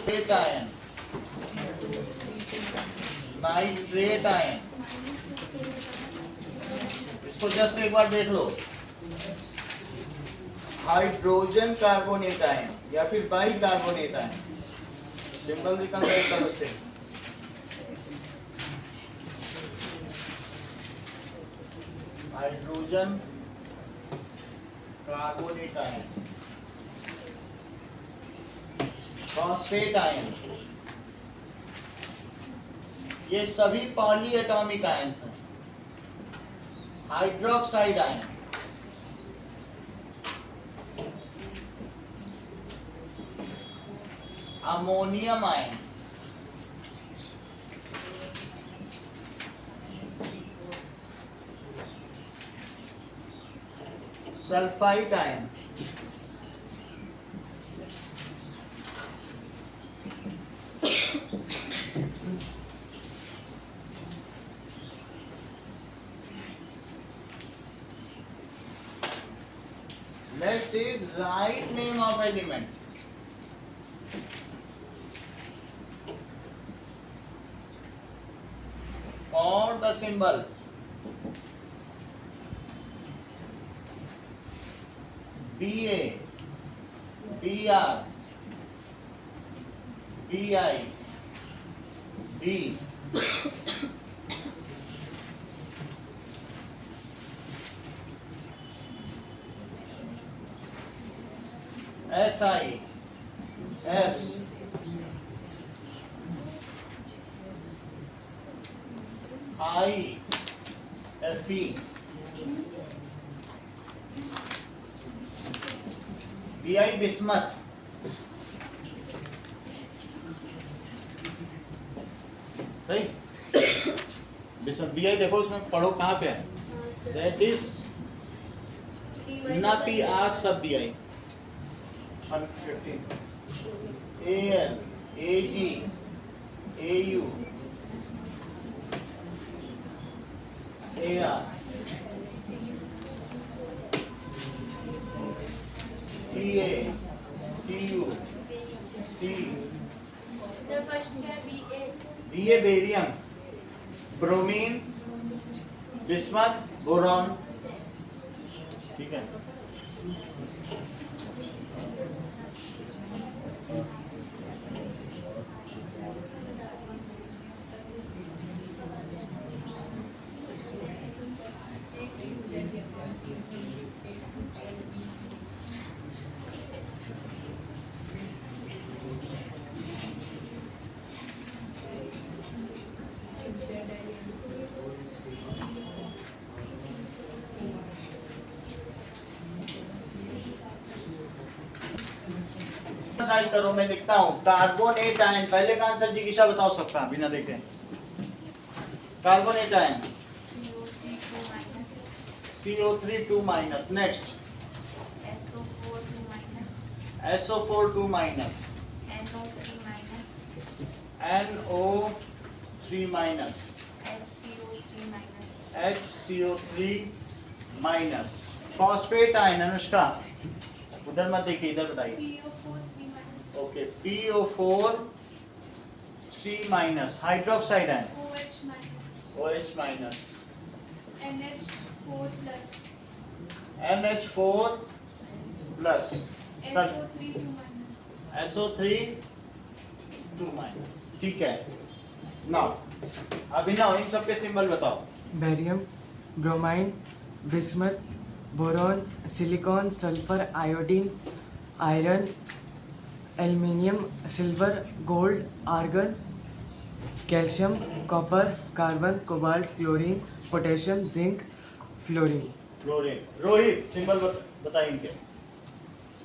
Nitrate ion, nitrate ion, इसको just एक बार देख लो। हाइड्रोजन कार्बोनेट आयन या फिर बाई कार्बोनेट आयन, सिंबल निकल रहा है उससे। Hydrogen carbonate ion, phosphate ion, ये सभी पॉली एटॉमिक आयन्स हैं। Hydroxide ion, ammonium ion, sulphide ion, next is right name of element. For the symbols BA, BR, BI, B, SI, S, I, FE, BI bismuth, सही। Bismuth BI देखो उसमें पढ़ो कहाँ पे है, दैट इज ना P R सब BI, AL, AG, AU, AR, CA, CU, C, sir first क्या BA? BA barium, bromine, bismuth, boron, ठीक है। साइड करो, मैं लिखता हूँ कार्बोनेट आयन। पहले का आंसर जिगिशा बताओ सबका बिना देखे। Carbonate ion CO3 2 minus, next SO4 2 minus, SO4 2 minus, NO3 minus, NO3 minus, HCO3 minus, HCO3 minus. Phosphate ion Anushka उधर मत देखिए, इधर बताइए। PO4 3 minus, okay PO4 3 minus. Hydroxide ion OH minus, OH minus, NH4 plus, NH4 plus, SO3 2 minus, SO3 2 minus, ठीक है। Now अभिनव इन सबके symbol बताओ। Barium, bromine, bismuth, boron, silicon, sulphur, iodine, iron, aluminium, silver, gold, argon, calcium, copper, carbon, cobalt, chlorine, potassium, zinc, fluorine. Fluorine. Rohit symbol बताइए इनके।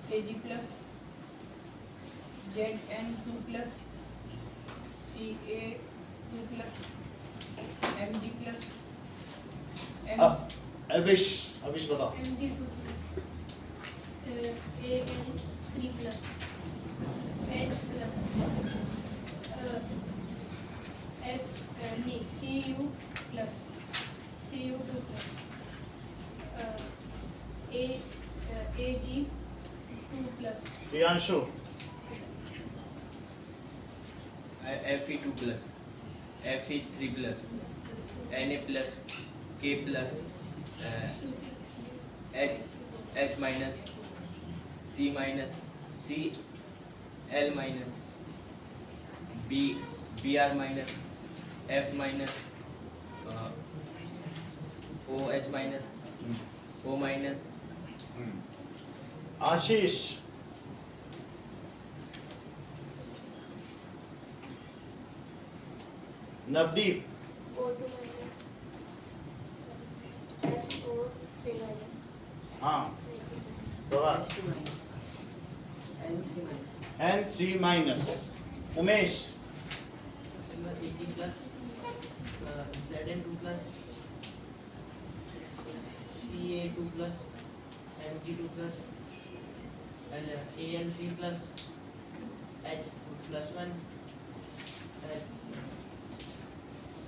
Ag plus, Zn2 plus, Ca2 plus, Mg plus, अविश बताओ। Mg2 plus, Al3 plus, H plus, Cu plus, Cu2 plus, Ag2 plus, Priyanshu Fe2 plus, Fe3 plus, Na plus, K plus, H minus, C minus, Cl minus, Br minus, F minus, OH minus, O minus, Ashish, Navdeep, O2 minus SO3 minus हाँ Prabhat, H2 minus N3 minus N3 minus, Umesh, silver Ag plus Zn2 plus Ca2 plus Mg2 plus Al3 plus H plus 1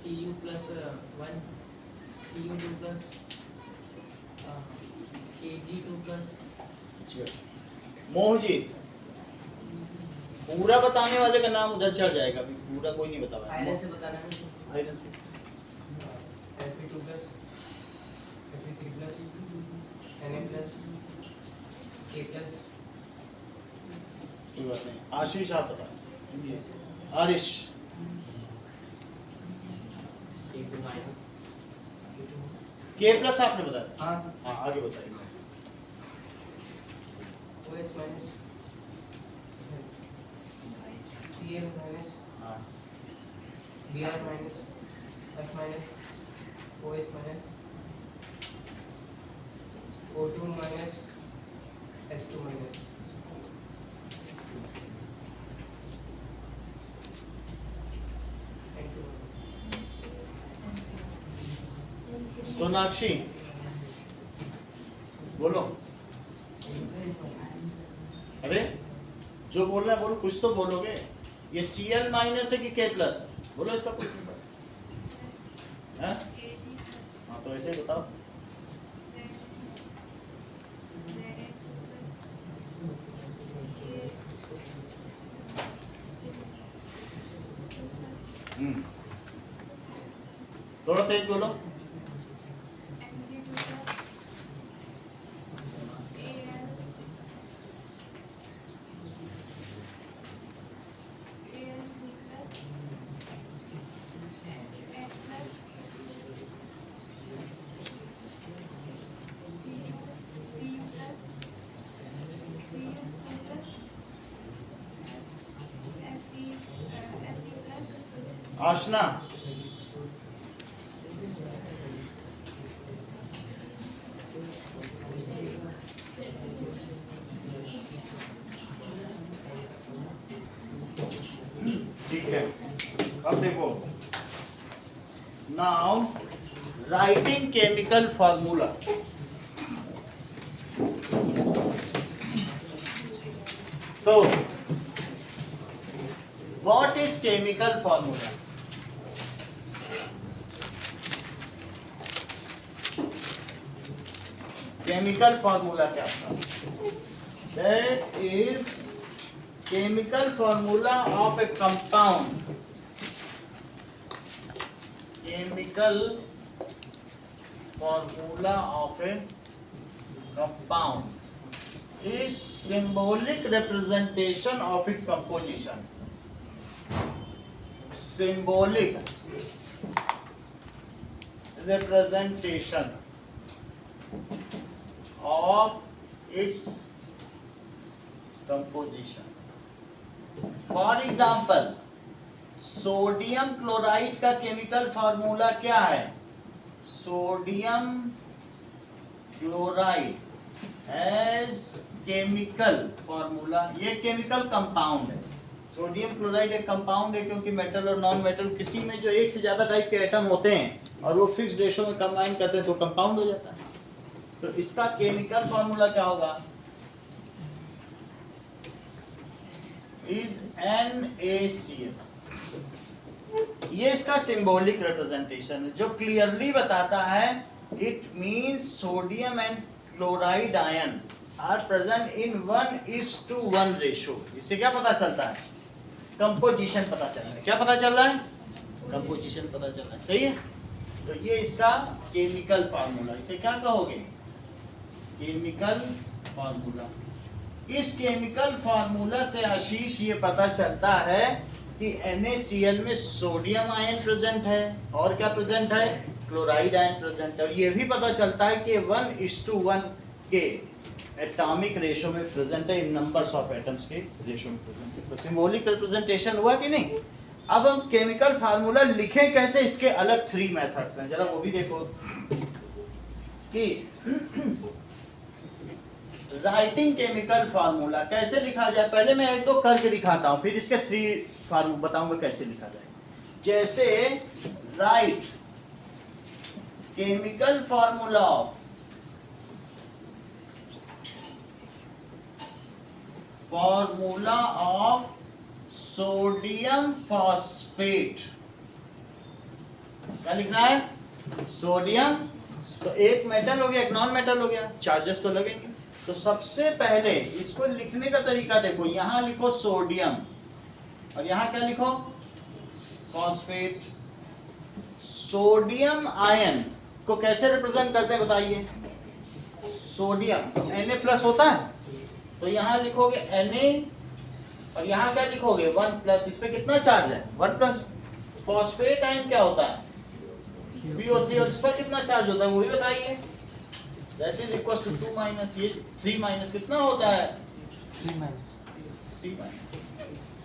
Cu plus 1 Cu2 plus Kg2 plus Mohjit, पूरा बताने वाले का नाम उधर चढ़ जाएगा, अभी पूरा कोई नहीं बता पाएगा। आयरन से बताना है मुझे आयरन से Fe2 plus Fe3 plus Na plus K plus कोई बात नहीं। आशीष आप बता। आरिश, K2 minus के प्लस आपने बताया। हाँ हाँ आगे बताइए। OH minus Cl minus हाँ Br minus F minus OH minus O2 minus S2 minus N2 minus Sonakshi, बोलो। अरे जो बोल रहा है बोलो, कुछ तो बोलोगे। ये Cl माइनस है कि K प्लस है? बोलो इसका कुछ नहीं पता। हैं? Ag plus हाँ तो ऐसे ही बताओ। थोड़ा तेज बोलो। आशना, ठीक है। अब देखो, नाउ राइटिंग केमिकल फॉर्मूला। तो what is chemical formula? Chemical formula क्या था? That is chemical formula of A compound. Chemical formula of A compound is symbolic representation of its composition. Symbolic representation of its composition. For example, sodium chloride का chemical formula क्या है? Sodium chloride as chemical formula, ये chemical compound है। Sodium chloride एक compound है क्योंकि metal और non metal किसी में जो एक से ज्यादा टाइप के एटम होते हैं और वो फिक्स्ड रेशो में कंबाइन करते हैं तो कंपाउंड हो जाता है। तो इसका केमिकल फार्मूला क्या होगा? Is NaCl। ये इसका सिंबॉलिक रिप्रेजेंटेशन है जो क्लियरली बताता है it means sodium and chloride ion are present in 1:1 ratio. इससे क्या पता चलता है? कंपोजिशन पता चल रहा है। क्या पता चल रहा है? कंपोजिशन पता चल रहा है। सही है। तो ये इसका केमिकल फार्मूला, इसे क्या कहोगे? Chemical formula. इस केमिकल फार्मूला से आशीष ये पता चलता है कि NaCl में सोडियम आयन प्रेजेंट है और क्या प्रेजेंट है? क्लोराइड आयन प्रेजेंट है। और ये भी पता चलता है कि 1:1 के एटॉमिक रेशो में प्रेजेंट है, इन नंबर्स ऑफ एटम्स के रेशो में प्रेजेंट है। तो सिंबॉलिक रिप्रेजेंटेशन हुआ कि नहीं? अब हम केमिकल फार्मूला लिखें कैसे, इसके अलग 3 मेथड्स हैं, जरा वो भी देखो कि राइटिंग केमिकल फार्मूला कैसे लिखा जाए। पहले मैं 1-2 करके दिखाता हूं, फिर इसके 3 फार्मूला बताऊंगा कैसे लिखा जाए। जैसे right chemical formula of sodium phosphate. क्या लिखना है? सोडियम। तो एक मेटल हो गया, एक नॉन मेटल हो गया, चार्जेस तो लगेंगे। तो सबसे पहले इसको लिखने का तरीका देखो, यहां लिखो सोडियम और यहां क्या लिखो? फॉस्फेट। सोडियम आयन को कैसे रिप्रेजेंट करते हैं बताइए? सोडियम तो Na+ होता है, तो यहां लिखोगे Na और यहां क्या लिखोगे? 1+। इस पे कितना चार्ज है? 1+। फॉस्फेट आयन क्या होता है? PO3। और इस पर कितना चार्ज होता है वो भी बताइए? That is equals to 2-, ये 3- कितना होता है? 3-।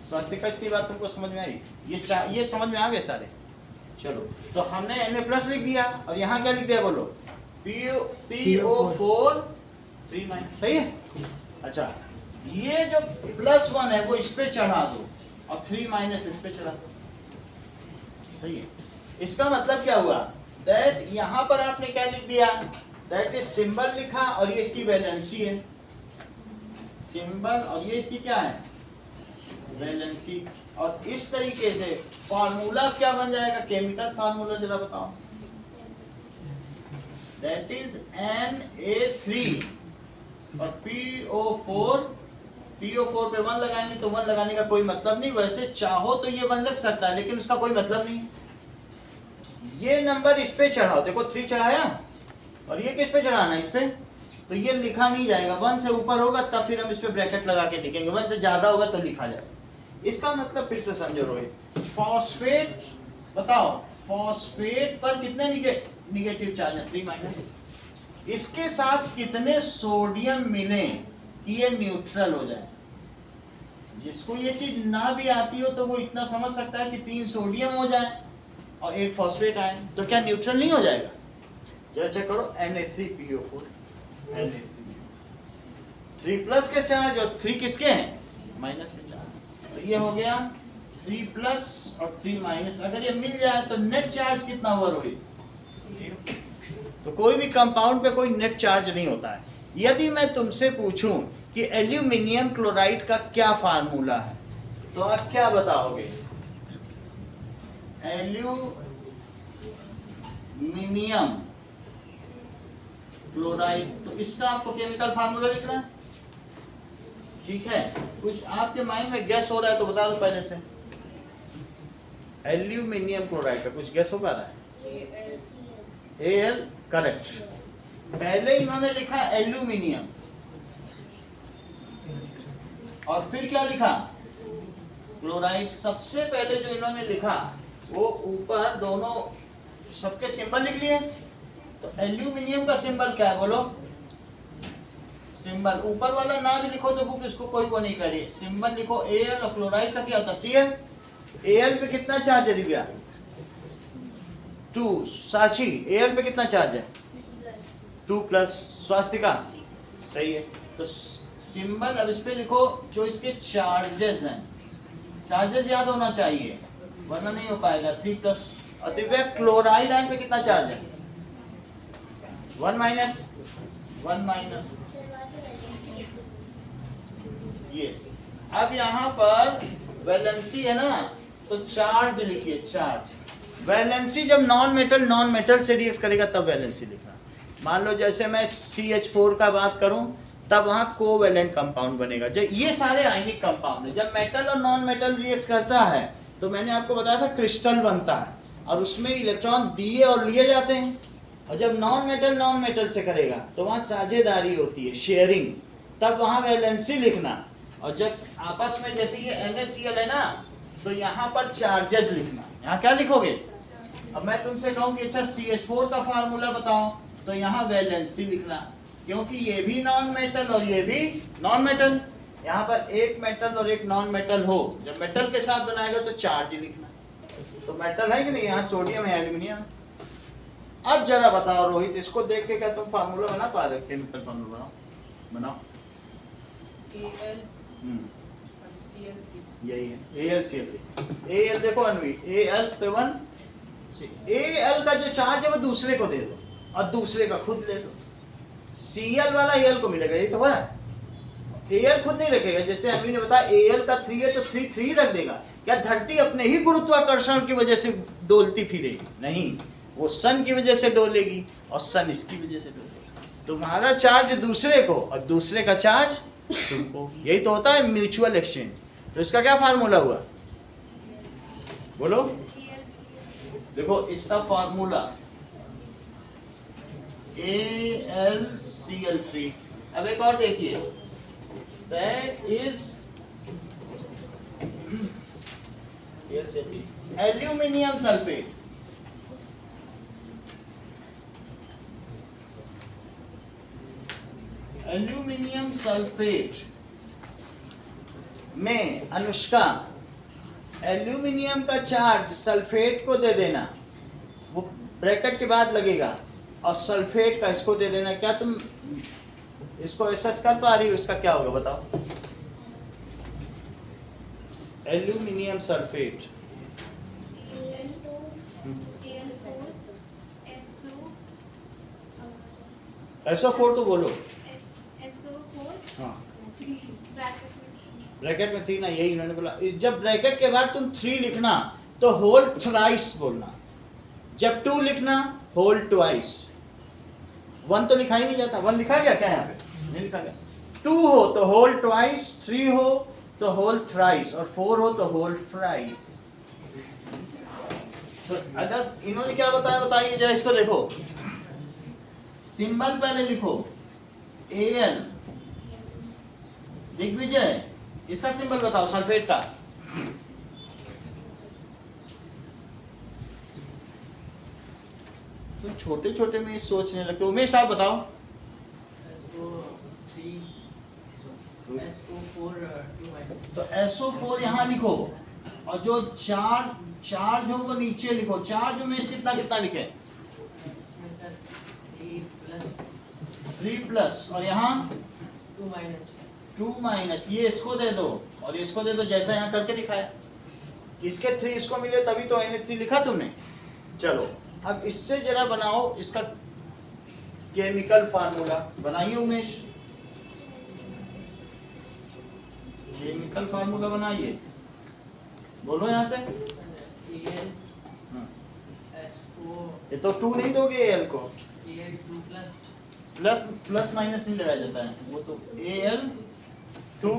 स्वास्तिका इतनी बात तुमको समझ में आई? ये समझ में आ गए सारे? चलो, तो हमने Na+ लिख दिया और यहाँ क्या लिख दिया बोलो? PO4 3-। सही है। अच्छा, ये जो +1 है वो इस पे चढ़ा दो और 3- इस पे चढ़ा दो। सही है। इसका मतलब क्या हुआ? दैट यहाँ पर आपने क्या लिख दिया? दैट इज सिंबल लिखा और ये इसकी वैलेंसी है, सिंबल, और ये इसकी क्या है? वैलेंसी। और इस तरीके से फार्मूला क्या बन जाएगा? केमिकल फार्मूला जरा बताओ। दैट इज Na3 और PO4 पे 1 लगाएंगे तो 1 लगाने का कोई मतलब नहीं। वैसे चाहो तो ये 1 लग सकता है लेकिन उसका कोई मतलब नहीं। ये नंबर इस पे चढ़ाओ, देखो 3 चढ़ाया और ये किस पे चढ़ाना है? इस पे। तो ये लिखा नहीं जाएगा, 1 से ऊपर होगा तब फिर हम इस पे ब्रैकेट लगा के लिखेंगे, 1 से ज्यादा होगा तो लिखा जाएगा। इसका मतलब फिर से समझो रोहित, फॉस्फेट बताओ, फॉस्फेट पर कितने निगेटिव चार्ज है? 3-। इसके साथ कितने सोडियम मिले कि ये न्यूट्रल हो जाए? जिसको ये चीज ना भी आती हो तो वो इतना समझ सकता है कि 3 सोडियम हो जाए और 1 फॉस्फेट आए तो क्या न्यूट्रल नहीं हो जाएगा? जरा चेक करो, Na3PO4, Na3 3+ के चार्ज और 3 किसके हैं? माइनस के चार्ज। तो ये हो गया 3+ और 3-। अगर ये मिल जाए तो नेट चार्ज कितना हुआ रोहित? 0। तो कोई भी कंपाउंड पे कोई नेट चार्ज नहीं होता है। यदि मैं तुमसे पूछूं कि एल्यूमिनियम क्लोराइड का क्या फार्मूला है तो आप क्या बताओगे? एल्यूमिनियम क्लोराइड, तो इसका आपको केमिकल फार्मूला लिखना है। ठीक है, कुछ आपके माइंड में गैस हो रहा है तो बता दो पहले से। एल्यूमिनियम क्लोराइड का कुछ गैस हो पा रहा है? Al correct. पहले इन्होंने लिखा एल्यूमिनियम और फिर क्या लिखा? क्लोराइड। सबसे पहले जो इन्होंने लिखा वो ऊपर दोनों सबके सिंबल लिख लिए। तो एल्यूमिनियम का सिंबल क्या है बोलो? सिंबल ऊपर वाला ना भी लिखो तो बुक इसको कोई वो नहीं करिए, सिंबल लिखो Al और क्लोराइड का क्या होता है? Cl। Al पे कितना चार्ज है दिव्या? 2। साची Al पे कितना चार्ज है? 2+। स्वास्तिका सही है। तो सिंबल अब इस पे लिखो जो इसके चार्जेस हैं, चार्जेस याद होना चाहिए वरना नहीं हो पाएगा। 3+। और दिव्या क्लोराइड आयन पे कितना चार्ज है? 1-। 1-। ये अब यहाँ पर वैलेंसी है ना, तो चार्ज लिखिए, चार्ज। वैलेंसी जब नॉन मेटल से रिएक्ट करेगा तब वैलेंसी लिखना। मान लो जैसे मैं CH4 का बात करूं तब वहां कोवेलेंट कंपाउंड बनेगा। जब ये सारे आयनिक कंपाउंड है, जब मेटल और नॉन मेटल रिएक्ट करता है तो मैंने आपको बताया था क्रिस्टल बनता है और उसमें इलेक्ट्रॉन दिए और लिए जाते हैं। और जब नॉन मेटल से करेगा तो वहाँ साझेदारी होती है, शेयरिंग, तब वहाँ वैलेंसी लिखना। और जब आपस में जैसे ये NaCl है ना, तो यहाँ पर चार्जेस लिखना। यहाँ क्या लिखोगे? अब मैं तुमसे कहूँ कि अच्छा CH4 का फार्मूला बताओ, तो यहाँ वैलेंसी लिखना, क्योंकि ये भी नॉन मेटल और ये भी नॉन मेटल। यहाँ पर एक मेटल और एक नॉन मेटल हो, जब मेटल के साथ बनाएगा तो चार्ज लिखना। तो मेटल है कि नहीं? यहाँ सोडियम है, एल्यूमिनियम। अब जरा बताओ रोहित, इसको देख के क्या तुम फार्मूला बना पा रहे? केमिकल फार्मूला बनाओ। AL हम्म, CL3 यही है AlCl3। Al देखो अनवी, Al पे 1, Al का जो चार्ज है वो दूसरे को दे दो और दूसरे का खुद ले लो। Cl वाला Al को मिलेगा, ये तो बड़ा Al खुद नहीं रखेगा। जैसे अनवी ने बताया Al का 3 है तो 3 रख देगा। क्या धरती अपने ही गुरुत्वाकर्षण की वजह से डोलती फिरेगी? नहीं, वो सन की वजह से डोलेगी और सन इसकी वजह से डोलेगी। तुम्हारा चार्ज दूसरे को और दूसरे का चार्ज तुमको, यही तो होता है म्यूचुअल एक्सचेंज। तो इसका क्या फार्मूला हुआ? बोलो। देखो इसका फार्मूला AlCl3। अब एक और देखिए, that is aluminium sulphate. Aluminium sulphate में अनुष्का एल्यूमिनियम का चार्ज सल्फेट को दे देना, वो ब्रैकेट के बाद लगेगा, और सल्फेट का इसको दे देना। क्या तुम इसको एहसास कर पा रही हो? इसका क्या होगा बताओ? एल्यूमिनियम सल्फेट SO4 तो बोलो। हाँ, ब्रैकेट में 3 ना, यही उन्होंने बोला। जब ब्रैकेट के बाद तुम 3 लिखना तो होल थ्राइस बोलना, जब 2 लिखना होल ट्वाइस। 1 तो लिखा ही नहीं जाता। 1 लिखा गया क्या यहाँ पे? नहीं लिखा गया। 2 हो तो होल ट्वाइस, 3 हो तो होल थ्राइस, और 4 हो तो होल फ्राइस। तो अगर इन्होंने क्या बताया बताइए जरा, इसको देखो। सिंबल पहले लिखो Al। दिग्विजय, इसका सिंबल बताओ सल्फेट का। तो छोटे छोटे में सोचने लगते। उमेश आप बताओ। SO4 2 minus। तो SO4 यहाँ लिखो, और जो चार्ज हो वो नीचे लिखो। चार्ज उमेश कितना कितना लिखे? इसमें सर 3 प्लस, और यहाँ 2 minus। 2 माइनस। ये इसको दे दो और ये इसको दे दो, जैसा यहाँ करके दिखाया। इसके 3 इसको मिले तभी तो Na3 लिखा तुमने। चलो अब इससे जरा बनाओ इसका केमिकल फार्मूला। बनाइए उमेश, केमिकल फार्मूला बनाइए। बोलो यहाँ से। Al हाँ। SO ये तो 2 नहीं दोगे Al को, Al 2 plus प्लस माइनस नहीं लगाया जाता है, वो तो Al2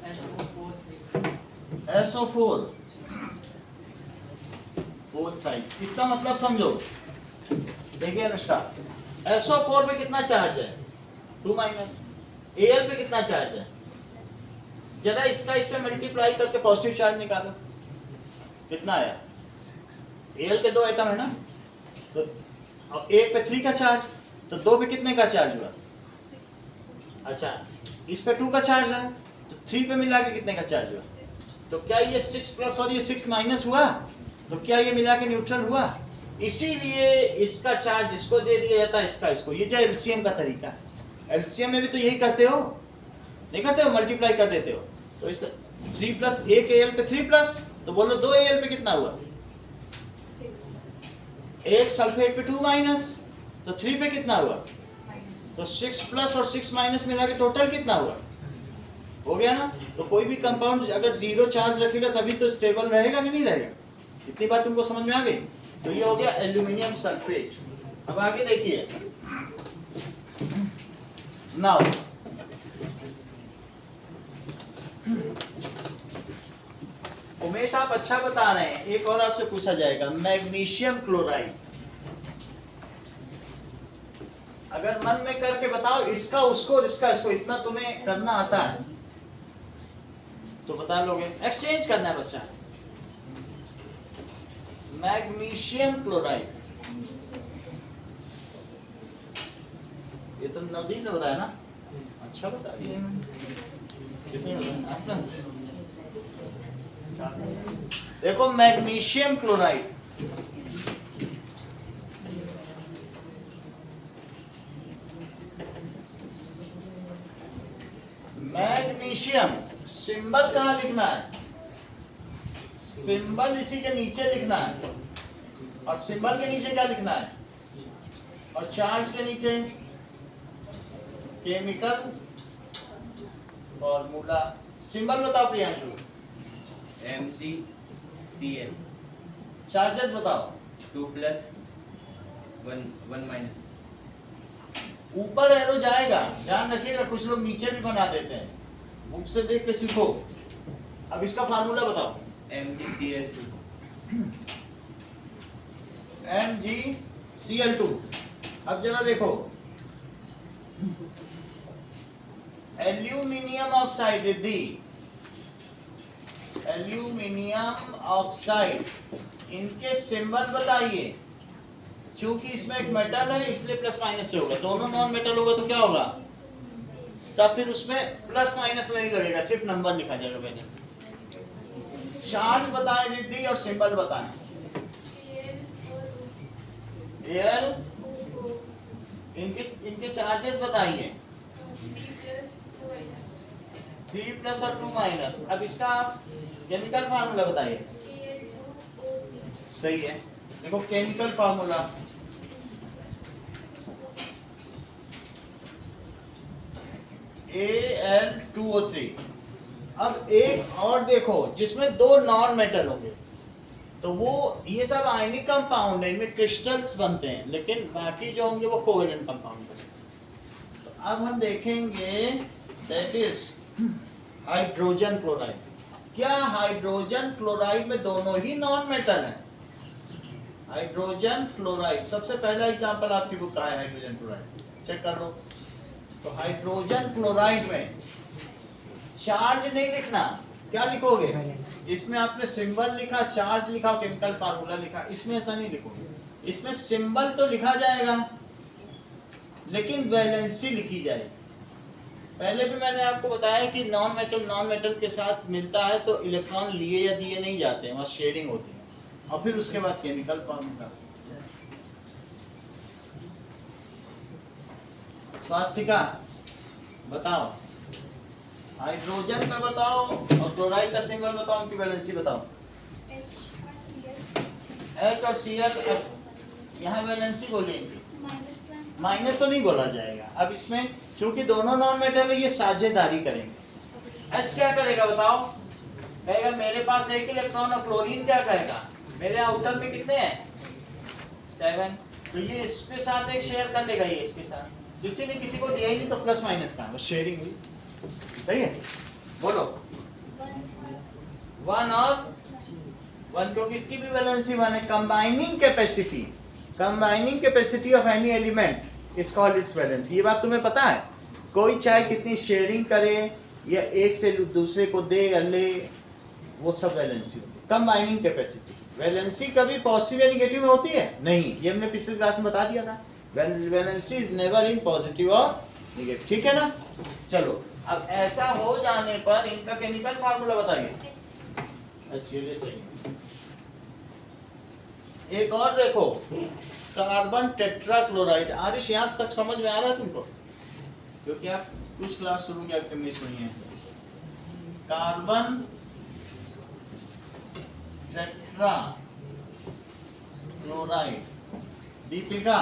SO4 3। SO4 4 thrice. इसका मतलब समझो। देखिए अनुष्का, SO4 पे कितना चार्ज है? 2 माइनस। Al पे कितना चार्ज है? जरा इसका इस पे मल्टीप्लाई करके पॉजिटिव चार्ज निकालो, कितना आया? Al के 2 एटम है ना, तो अब एक पे 3 का चार्ज, तो 2 पे कितने का चार्ज हुआ? अच्छा, इस पे 2 का चार्ज है तो 3 पे मिला के कितने का चार्ज हुआ? तो क्या ये 6 प्लस और ये 6 माइनस हुआ? तो क्या ये मिला के न्यूट्रल हुआ? इसीलिए इसका चार्ज इसको दे दिया जाता है, इसका इसको। ये जो एलसीएम का तरीका है। एलसीएम में भी तो यही करते हो, नहीं करते हो? मल्टीप्लाई कर देते हो। तो इस 3 प्लस, एक Al पे 3 प्लस, तो बोलो 2 Al पे कितना हुआ? एक सल्फेट पे 2 माइनस, तो 3 पे कितना हुआ? तो 6 प्लस और 6 माइनस मिला के टोटल कितना हुआ? हो गया ना? तो कोई भी कंपाउंड अगर 0 चार्ज रखेगा तभी तो स्टेबल रहेगा कि नहीं रहेगा? इतनी बात तुमको समझ में आ गई? तो ये हो गया एल्यूमिनियम सल्फेट। अब आगे देखिए। नाउ उमेश आप अच्छा बता रहे हैं, एक और आपसे पूछा जाएगा, मैग्नीशियम क्लोराइड। अगर मन में करके बताओ इसका उसको और इसका इसको, इतना तुम्हें करना आता है तो बता लोगे। एक्सचेंज करना है बस चार्ज। मैग्नीशियम क्लोराइड, ये तो नवदीप ने बताया ना, अच्छा बता दिया मैंने। किसने बताया? आपने? देखो मैग्नीशियम क्लोराइड, मैग्नीशियम सिंबल कहाँ लिखना है? सिंबल इसी के नीचे लिखना है, और सिंबल के नीचे क्या लिखना है? और चार्ज के नीचे केमिकल फॉर्मूला। सिंबल बताओ प्रियांशु। MgCl चार्जेस बताओ। 2 + 1 -। ऊपर एरो जाएगा, ध्यान रखिएगा, कुछ लोग नीचे भी बना देते हैं, बुक से देख के सीखो। अब इसका फार्मूला बताओ। MgCl2 MgCl2। अब जरा देखो, aluminium oxide Riddhi, aluminium oxide, इनके सिंबल बताइए। चूंकि इसमें एक मेटल है इसलिए प्लस माइनस से होगा, दोनों नॉन मेटल होगा तो क्या होगा? तब फिर उसमें प्लस माइनस नहीं लगेगा, सिर्फ नंबर लिखा जाएगा बैलेंस। चार्ज बताएं रिद्धि और सिंबल बताएं। एल, इनके चार्जेस बताइए। 3+ और 2-। अब इसका आप केमिकल फार्मूला बताइए। सही है, देखो केमिकल फार्मूला Al2O3। अब एक और देखो जिसमें दो नॉन मेटल होंगे, तो वो ये सब आयनिक कंपाउंड है, इनमें क्रिस्टल्स बनते हैं, लेकिन बाकी जो होंगे वो कोवेलेंट कंपाउंड है। तो अब हम देखेंगे दैट इज हाइड्रोजन क्लोराइड। क्या हाइड्रोजन क्लोराइड में दोनों ही नॉन मेटल हैं? हाइड्रोजन क्लोराइड सबसे पहला एग्जांपल आपकी बुक का है, हाइड्रोजन क्लोराइड चेक कर लो। तो हाइड्रोजन क्लोराइड में चार्ज नहीं लिखना, क्या लिखोगे? इसमें आपने सिंबल लिखा, चार्ज लिखा, केमिकल फार्मूला लिखा, इसमें ऐसा नहीं लिखोगे। इसमें सिंबल तो लिखा जाएगा लेकिन वैलेंसी लिखी जाएगी। पहले भी मैंने आपको बताया कि नॉन मेटल के साथ मिलता है तो इलेक्ट्रॉन लिए या दिए नहीं जाते हैं, वहाँ शेयरिंग होती है। और फिर उसके बाद केमिकल फार्मूला। स्वास्तिका बताओ, हाइड्रोजन का बताओ और क्लोराइड का सिंबल बताओ, उनकी वैलेंसी बताओ। H और Cl। यहाँ वैलेंसी बोली इनकी, माइनस तो नहीं बोला जाएगा। अब इसमें चूंकि दोनों नॉन मेटल है ये साझेदारी करेंगे। H क्या करेगा बताओ? कहेगा मेरे पास एक इलेक्ट्रॉन, और क्लोरीन क्या कहेगा मेरे आउटर में कितने हैं? 7। तो ये इसके साथ एक शेयर कर लेगा, ये इसके साथ, किसी ने किसी को दिया ही नहीं तो प्लस माइनस का बस शेयरिंग हुई। सही है, बोलो 1 और 1, क्योंकि इसकी भी वैलेंसी 1 है। Combining capacity of any element is called its valency. ये बात तुम्हें पता है? कोई चाहे कितनी शेयरिंग करे या एक से दूसरे को दे या ले, वो सब वैलेंसी होती है। Combining capacity. वैलेंसी कभी पॉजिटिव या निगेटिव में होती है? नहीं, ये हमने पिछले क्लास में बता दिया था। Valency is never in positive और निगेटिव, ठीक है ना? चलो, अब ऐसा हो जाने पर इनका केमिकल फार्मूला बताइए। ये सही है। एक और देखो, कार्बन टेट्राक्लोराइड। आरिश यहाँ तक समझ में आ रहा है तुमको? क्योंकि आप कुछ क्लास शुरू किया आपके मिस हुई है। Carbon tetra chloride. दीपिका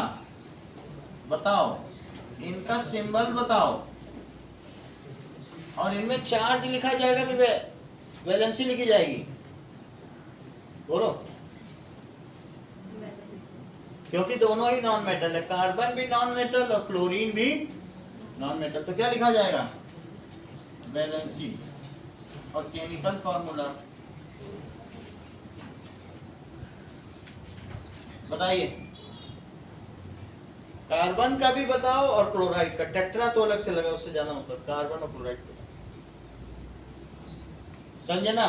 बताओ, इनका सिंबल बताओ, और इनमें चार्ज लिखा जाएगा कि वैलेंसी लिखी जाएगी? बोलो, क्योंकि दोनों ही नॉन मेटल है, कार्बन भी नॉन मेटल और क्लोरीन भी नॉन मेटल, तो क्या लिखा जाएगा? वैलेंसी। और केमिकल फार्मूला बताइए। कार्बन का भी बताओ और क्लोराइड का। टेट्रा तो अलग से लगा, उससे ज्यादा मतलब कार्बन और क्लोराइड का। संजना,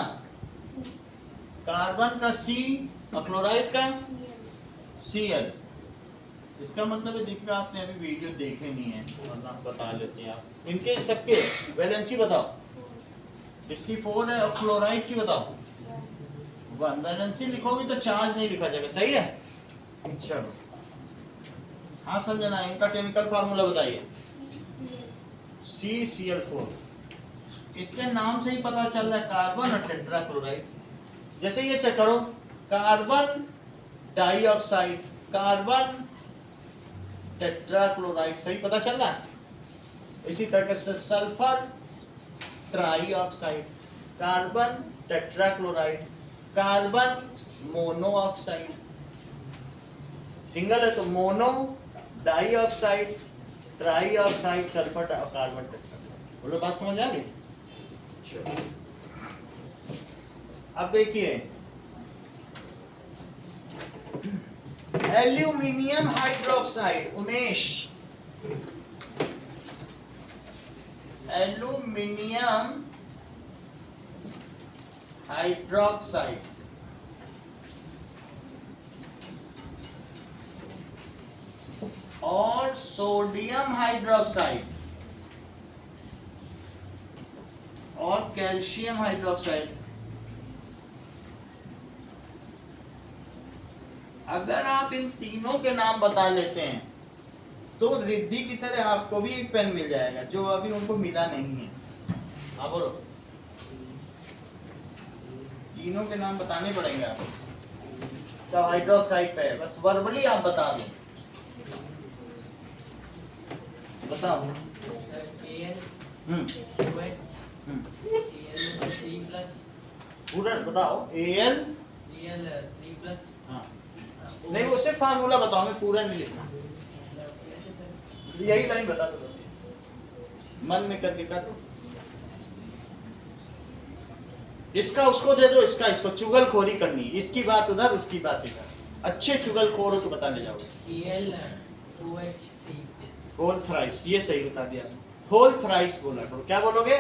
कार्बन का C और क्लोराइड का Cl। इसका मतलब है देखिए आपने अभी वीडियो देखे नहीं है, वरना बता लेते हैं आप। इनके सबके वैलेंसी बताओ। इसकी 4 है और क्लोराइड की बताओ 1। वैलेंसी लिखोगे तो चार्ज नहीं लिखा जाएगा, सही है। चलो हाँ संजना, इनका केमिकल फार्मूला बताइए। CCl4। इसके नाम से ही पता चल रहा है कार्बन और टेट्रा क्लोराइड। जैसे ये चेक करो, carbon dioxide, carbon tetra chloride, सही पता चल रहा है। इसी तरह से sulphur trioxide, carbon tetra chloride, carbon monoxide. Single है तो mono, dioxide, trioxide, sulphur, carbon tetra. बोलो बात समझ आ गई। अब देखिए, aluminium hydroxide, Umesh, aluminium hydroxide और सोडियम हाइड्रोक्साइड और कैल्शियम हाइड्रोक्साइड। अगर आप इन तीनों के नाम बता लेते हैं तो रिद्धि की तरह आपको भी एक पेन मिल जाएगा, जो अभी उनको मिला नहीं है। हाँ बोलो, तीनों के नाम बताने पड़ेंगे आपको। सब हाइड्रोक्साइड पे है, बस वर्बली आप बता दो। बताओ। Al हम्म OH Al 3 प्लस पूरा बताओ। Al Al 3 प्लस हाँ नहीं, वो सिर्फ फार्मूला बताओ, मैं पूरा नहीं लिखना। कैसे सर? यही लाइन बता दो बस, मन में करके काटो। इसका उसको दे दो, इसका इसको। चुगलखोरी करनी, इसकी बात उधर, उसकी बात इधर। अच्छे चुगलखोर हो तो बता ले जाओगे। Al OH 3 होल थ्राइस, ये सही बता दिया। होल थ्राइस बोला करो। क्या बोलोगे?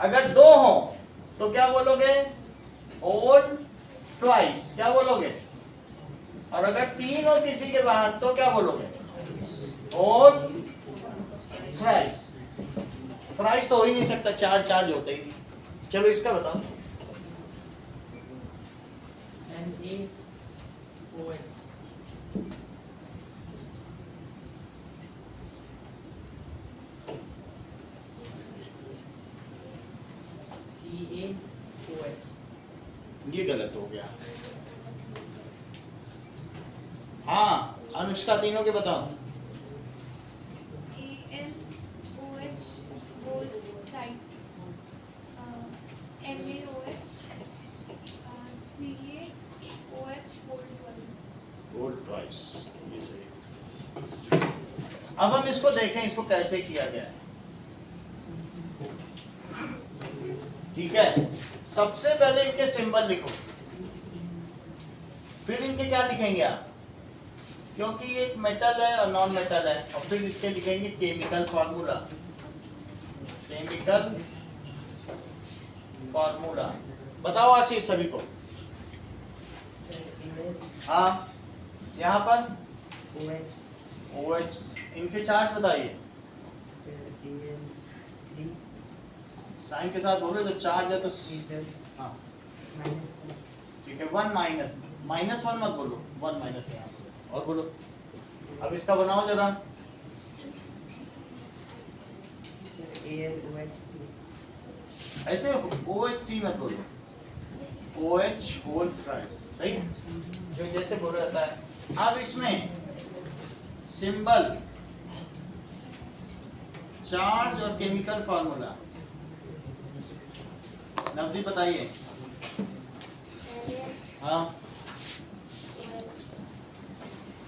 अगर दो हो तो क्या बोलोगे? Whole twice. क्या बोलोगे? और अगर तीन हो किसी के बाहर तो क्या बोलोगे? Whole thrice. थ्राइस तो हो ही नहीं सकता, चार चार्ज होते ही नहीं। चलो इसका बताओ। NaOH CaOH ये गलत हो गया। हाँ अनुष्का, तीनों के बताओ। ANOH whole thrice, NaOH, CaOH whole twice. Whole twice, ये सही। अब हम इसको देखें, इसको कैसे किया गया है। ठीक है, सबसे पहले इनके सिंबल लिखो, फिर इनके क्या लिखेंगे आप, क्योंकि ये एक मेटल है और नॉन मेटल है, और फिर इसके लिखेंगे केमिकल फार्मूला। केमिकल फार्मूला बताओ आशीष सभी को। हाँ यहाँ पर OH, इनके चार्ज बताइए। साइन के साथ बोलो, जब चार्ज है तो हाँ ठीक है। 1 माइनस 1 मत बोलो, 1 माइनस यहाँ पर। और बोलो, अब इसका बनाओ जरा। ऐसे OH3 मत बोलो, OH होल थ्राइस, सही है? जो जैसे बोला जाता है। अब इसमें सिंबल, चार्ज और केमिकल फार्मूला नवदीप बताइए। हाँ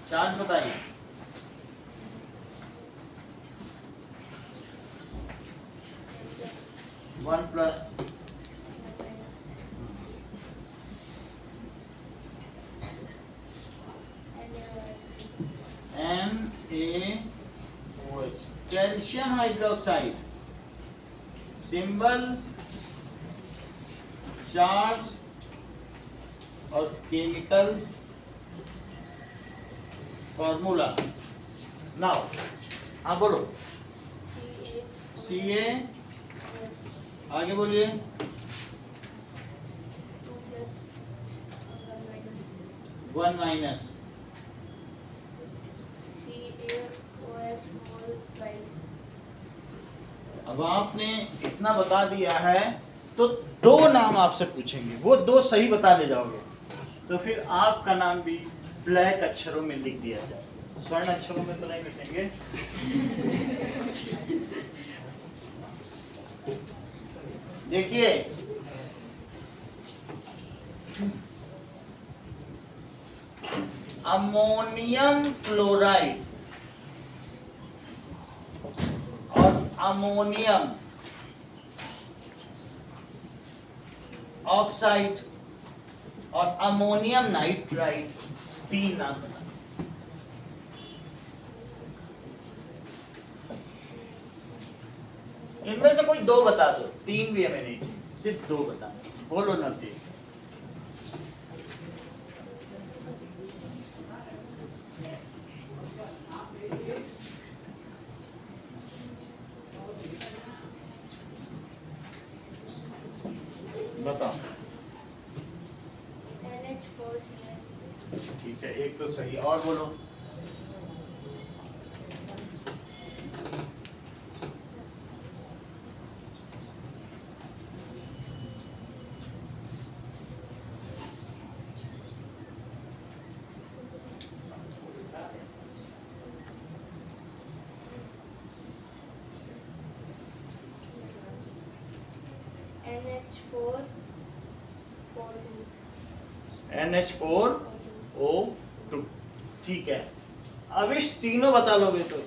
चार्ज बताइए। One plus magnesium hydroxide, symbol, charge और केमिकल फॉर्मूला। नाउ हाँ बोलो। CA CA, आगे बोलिए। 2 plus 1 minus 1 CaOH whole twice. अब आपने इतना बता दिया है तो दो नाम आपसे पूछेंगे, वो दो सही बता ले जाओगे तो फिर आपका नाम भी ब्लैक अक्षरों में लिख दिया जाए, स्वर्ण अक्षरों में तो नहीं लिखेंगे। देखिए अमोनियम क्लोराइड और अमोनियम ऑक्साइड और अमोनियम नाइट्राइड, तीन नाम बता। इनमें से कोई दो बता दो, तीन भी हमें नहीं चाहिए, सिर्फ दो बता। बोलो नवदीप। बताओ। NH4Cl. ठीक है, एक तो सही, और बोलो। NH4 NH4O2, ठीक है। अब इस तीनों बता लोगे तो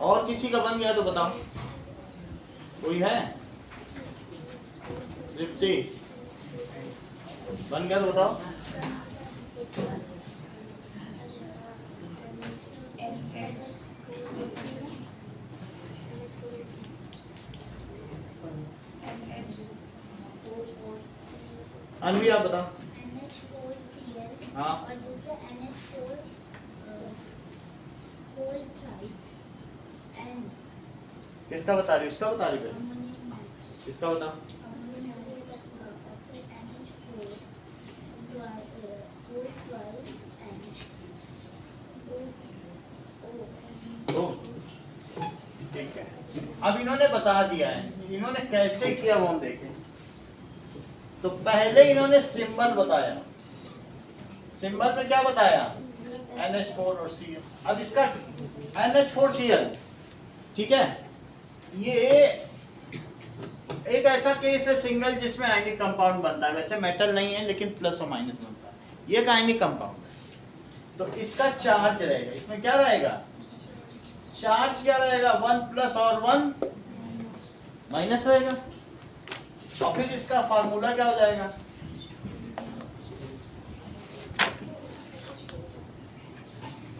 और किसी का बन गया तो बताओ, कोई है? रिफ्टी बन गया तो बताओ। अनवी आप बताओ। NH4Cl हाँ। और दूसरा NH4 whole thrice and किसका बता रही हो? इसका बता रही हो? ammonium इसका बताओ। ammonium oxide NH4 whole twice and ओ, ठीक है। अब इन्होंने बता दिया है, इन्होंने कैसे किया वो हम देखें। तो पहले इन्होंने सिंबल बताया, सिंबल में क्या बताया? NH4 और Cl। अब इसका NH4Cl, ठीक है। ये एक ऐसा केस है सिंगल जिसमें आयनिक कंपाउंड बनता है, वैसे मेटल नहीं है लेकिन प्लस और माइनस बनता है, ये एक आयनिक कंपाउंड है। तो इसका चार्ज रहेगा, इसमें क्या रहेगा? चार्ज क्या रहेगा? 1 प्लस और 1 माइनस रहेगा। और फिर इसका फार्मूला क्या हो जाएगा?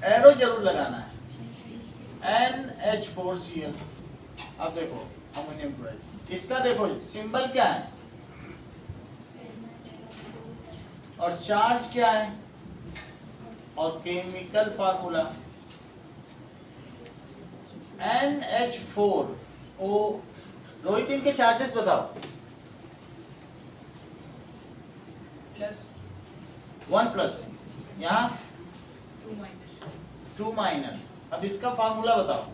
एरो जरूर लगाना है, NH4Cl। अब देखो अमोनियम क्लोराइड, इसका देखो सिंबल क्या है और चार्ज क्या है और केमिकल फार्मूला NH4O। रोहित इनके चार्जेस बताओ। प्लस 1 प्लस, यहाँ 2 माइनस 2 माइनस। अब इसका फार्मूला बताओ।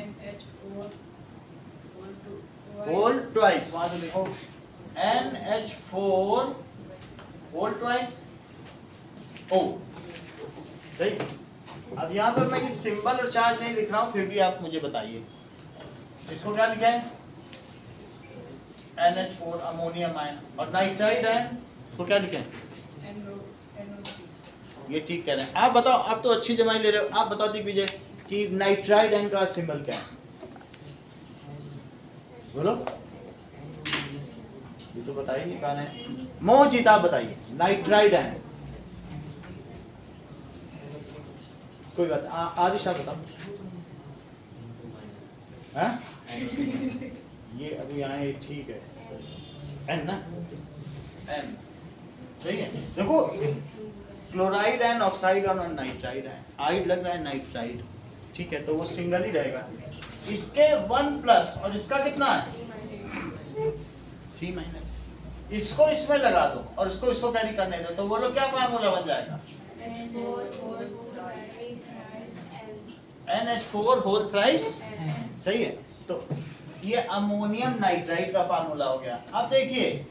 NH4 होल ट्वाइस, वहां से लिखो NH4 होल ट्वाइस O। सही। अब यहाँ पर मैं ये सिंबल और चार्ज नहीं लिख रहा हूँ, फिर भी आप मुझे बताइए इसको क्या लिखा है? NH4 अमोनियम आयन और नाइट्राइड आयन तो क्या लिखे? NO3। ये ठीक कह रहे हैं। आप बताओ, आप तो अच्छी जमाई ले रहे हो, आप बताओ दिग्विजय कि नाइट्राइड आयन का सिंबल क्या है? बोलो ये तो बताइए नहीं कौन है। मोहजीत आप बताइए। नाइट्राइड है, कोई बात आदिश आप बताओ। हाँ? ये अभी आए, ठीक है। एन ना, एन सही है। देखो क्लोराइड एन, ऑक्साइड और नाइट्राइड है, आइड लग रहा है नाइट्राइड, ठीक है, तो वो सिंगल ही रहेगा। इसके 1 प्लस और इसका कितना है 3 माइनस, इसको इसमें लगा दो और इसको कैरी करने दो, तो बोलो क्या फार्मूला बन जाएगा। NH4 होल थ्राइस, सही है। तो ये अमोनियम नाइट्राइड का फार्मूला हो गया। अब देखिए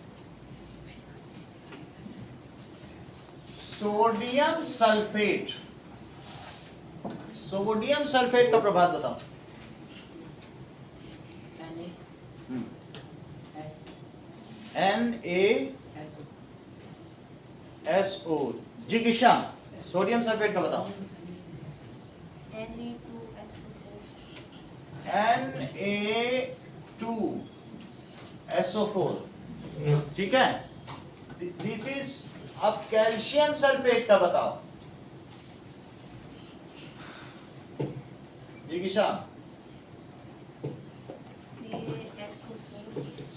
सोडियम सल्फेट, सोडियम सल्फेट का प्रभाव बताओ। NaSO, जिगिशा सोडियम सल्फेट का बताओ। Na2SO4, ठीक है। दिस इज, अब कैल्शियम सल्फेट का बताओ जिगिशा।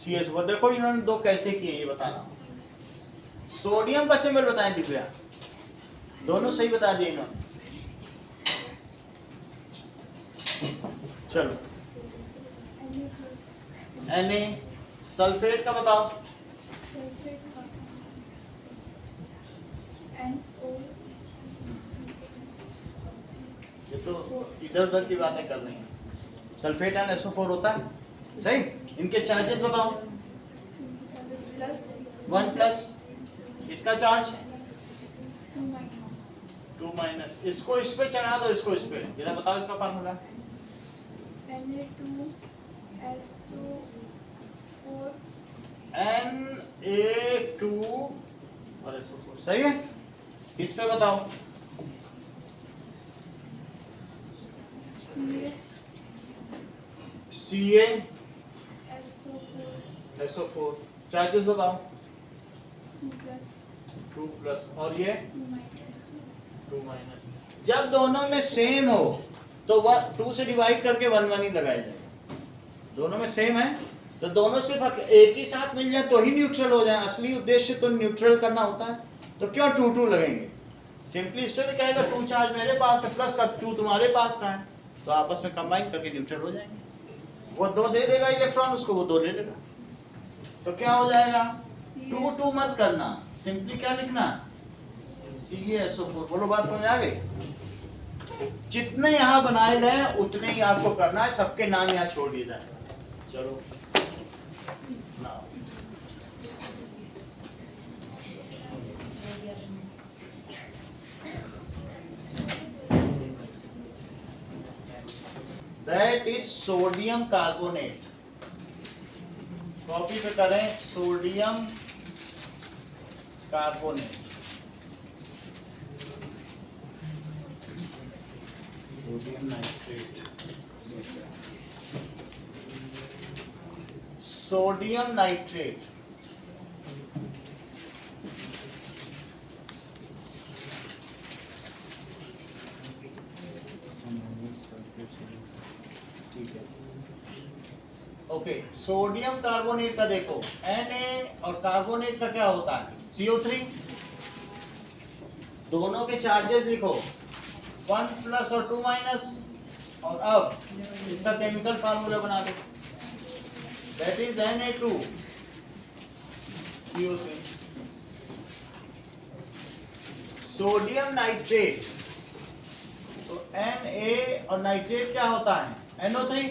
CH4, देखो इन्होंने दो कैसे किए ये बताना। सोडियम का सिंबल बताएं दिव्या, दोनों सही बता दिए इन्होंने। चलो Na सल्फेट का बताओ। ये तो इधर उधर की बातें कर रही हैं। सल्फेट एंड SO4 होता है, सही। इनके चार्जेस बताओ। 1 प्लस, इसका चार्ज 2 माइनस, इसको इस पे चढ़ा दो, इसको इस पे, जरा बताओ इसका फार्मूला। Na2 और SO4, सही है। इस पे बताओ। CaSO4, चार्जेस बताओ। 2 प्लस और ये 2 माइनस। जब दोनों में सेम हो तो 2 से डिवाइड करके 1 1 ही लगाया जाएगा। दोनों में सेम है तो दोनों सिर्फ एक ही साथ मिल जाए तो ही न्यूट्रल हो जाए। असली उद्देश्य तो न्यूट्रल करना होता है, तो क्यों 2 2 लगेंगे। सिंपली इस पे भी कहेगा 2 चार्ज मेरे पास है प्लस का 2 तुम्हारे पास का है, तो आपस में कंबाइन करके न्यूट्रल हो जाएंगे। वो 2 दे देगा इलेक्ट्रॉन, उसको वो 2 ले लेगा, तो क्या हो जाएगा। 2 2 मत करना, सिंपली क्या लिखना CaSO4। बोलो बात समझ आ गई। जितने यहाँ बनाए गए उतने ही आपको करना है, सबके नाम यहाँ छोड़ दिए जाए। चलो ना, that is sodium carbonate. Copy पे करें sodium carbonate. Sodium nitrate, sodium nitrate. ठीक है, ओके। सोडियम कार्बोनेट का देखो, Na और कार्बोनेट का क्या होता है CO3। दोनों के चार्जेस लिखो, 1 प्लस और 2 माइनस। और अब इसका केमिकल फार्मूला बना दो, that is Na2CO3। Sodium nitrate, तो Na और नाइट्रेट क्या होता है NO3।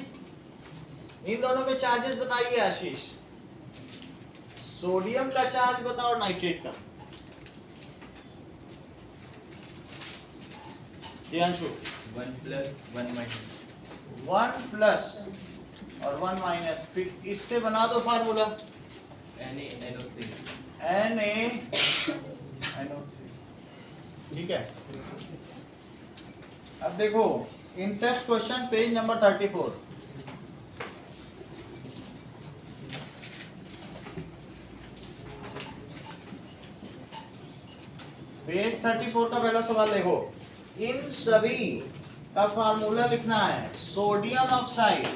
इन दोनों के चार्जेस बताइए आशीष। सोडियम का चार्ज बताओ, नाइट्रेट का। दियांशु 1 प्लस 1 माइनस 1 प्लस और 1 माइनस, फिर इससे बना दो फार्मूला NaNO3। NaNO3, ठीक है। अब देखो interest question page number 34। Page 34 का पहला सवाल देखो, इन सभी का फार्मूला लिखना है। सोडियम ऑक्साइड,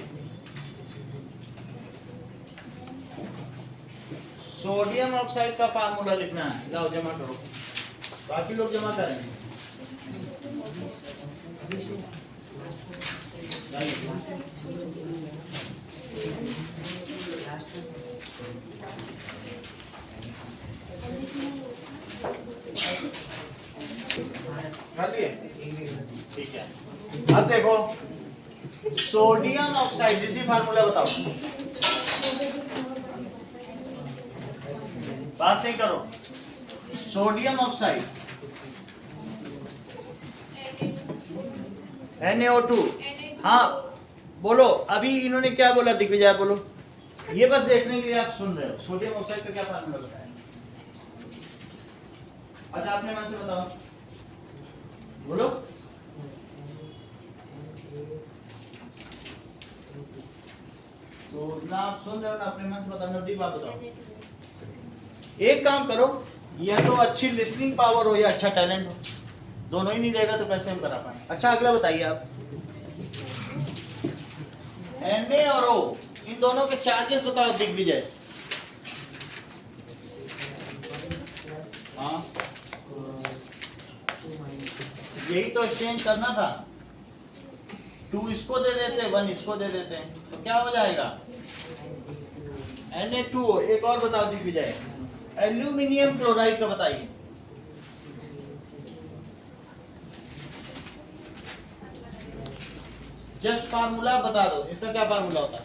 सोडियम ऑक्साइड का फार्मूला लिखना है। लाओ जमा करो, बाकी लोग जमा करेंगे। कर लिए? ठीक है। अब देखो, सोडियम ऑक्साइड, दीदी फार्मूला बताओ। बात नहीं करो। Sodium oxide NaO2। हाँ बोलो, अभी इन्होंने क्या बोला दिग्विजय, बोलो। ये बस देखने के लिए आप सुन रहे हो। सोडियम ऑक्साइड का क्या फार्मूला बताया? अच्छा अपने मन से बताओ, बोलो। तो ना आप सुन रहे हो ना अपने मन से बताओ। नवदीप आप बताओ। एक काम करो, या तो अच्छी लिसनिंग पावर हो या अच्छा टैलेंट हो, दोनों ही नहीं रहेगा तो कैसे हम करा पाए। अच्छा अगला बताइए आप। Na और O, इन दोनों के चार्जेस बताओ दिग्विजय। हाँ यही तो एक्सचेंज करना था। 2 इसको दे देते, 1 इसको दे देते, तो क्या हो जाएगा? Na2। एक और बताओ दिग्विजय, एल्यूमिनियम क्लोराइड का बताइए। जस्ट फार्मूला बता दो, इसका क्या फार्मूला होता है?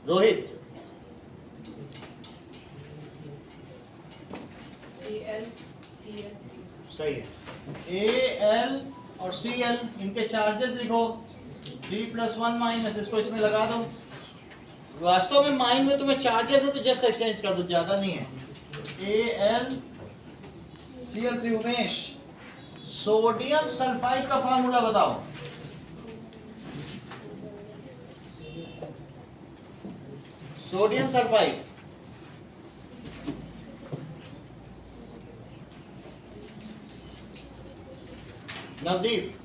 रोहित। AlCl। सही है। Al और Cl, इनके चार्जेस लिखो। 3 + 1 - इसको इसमें लगा दो। वास्तव में माइन में तुम्हें चार्जेस है तो जस्ट एक्सचेंज कर दो, ज्यादा नहीं है। AlCl3। उमेश, सोडियम सल्फाइड का फार्मूला बताओ। Sodium sulphide. नवदीप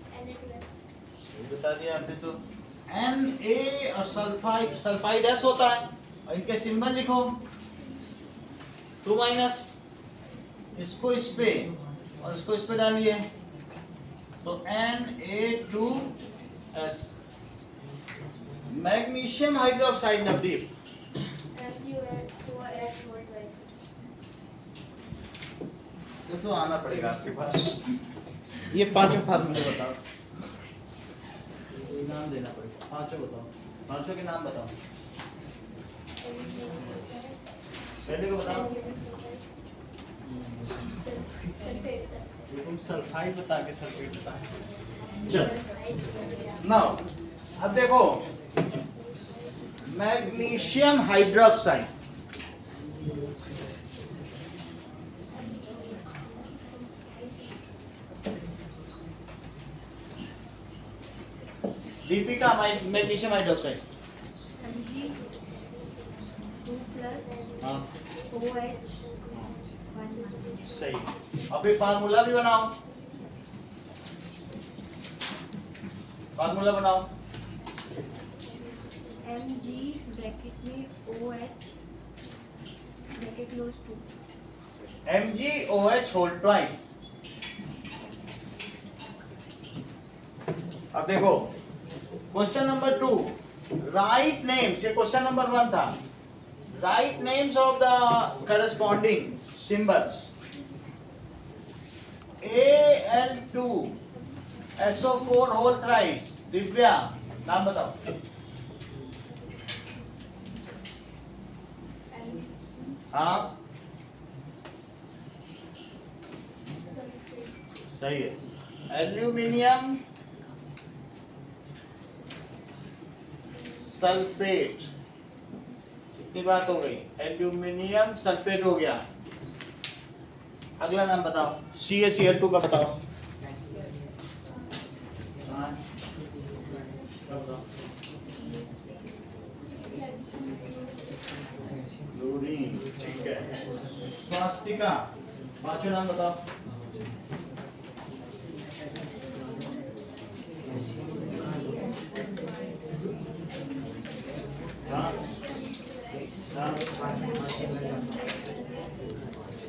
बता दिया आपने तो। Na और सल्फाइड, सल्फाइड S होता है और इनके सिंबल लिखो 2 - इसको इस पे और इसको इस पे डालिए तो Na2S। मैग्नीशियम हाइड्रोक्साइड नवदीप, ये तो आना पड़ेगा आपके पास। ये पांचों फार्मूले बताओ, नाम देना पड़ेगा। पांचों बताओ, पांचों के नाम बताओ। पहले को बताओ। तुम सल्फाइड बता के सल्फेट बता। चल नाउ अब देखो, magnesium hydroxide. Deepika, magnesium hydroxide. हाँ OH सही। अभी फार्मूला भी बनाओ, फार्मूला बनाओ। Mg ब्रैकेट में OH bracket close two MgOH whole twice. अब देखो क्वेश्चन नंबर 2, राइट नेम्स। ये क्वेश्चन नंबर 1 था। Write names of the corresponding symbols. Al2SO4 whole thrice. Divya नाम बताओ। हाँ सही है। एल्यूमिनियम सल्फेट, कितनी बात हो गई? एल्यूमिनियम सल्फेट हो गया। अगला नाम बताओ। CaCl2 का बताओ। हाँ बताओ। स्वास्तिका, पांचों नाम बताओ।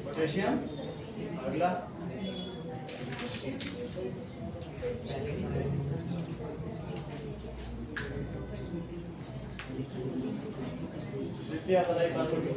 पोटेशियम, अगला द्वितीय बताइए पांचों की।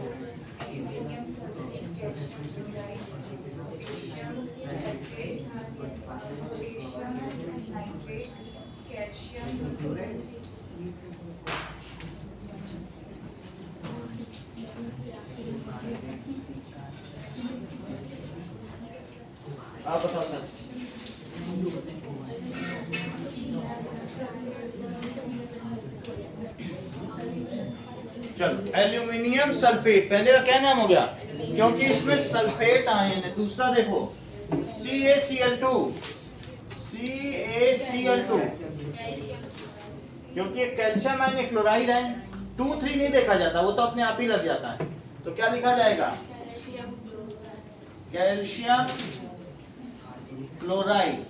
आप बताओ सच। चलो एल्यूमिनियम सल्फेट, पहले का क्या नाम हो गया, क्योंकि इसमें सल्फेट आयन है। दूसरा देखो CaCl2, CaCl2, क्योंकि कैल्शियम आयन क्लोराइड है, 2,3 नहीं देखा जाता, वो तो अपने आप ही लग जाता है। तो क्या लिखा जाएगा, कैल्शियम क्लोराइड।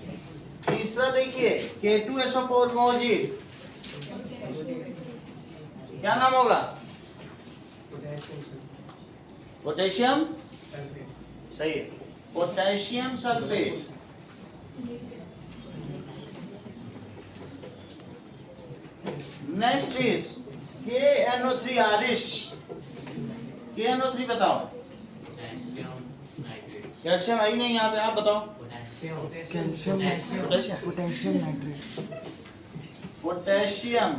तीसरा देखिए K2SO4 मौजूद, क्या नाम होगा, पोटेशियम, सही है, potassium sulphate. Next is KNO3 Aarish, KNO3 बताओ। कैल्शियम आई नहीं यहाँ पे, आप बताओ। Potassium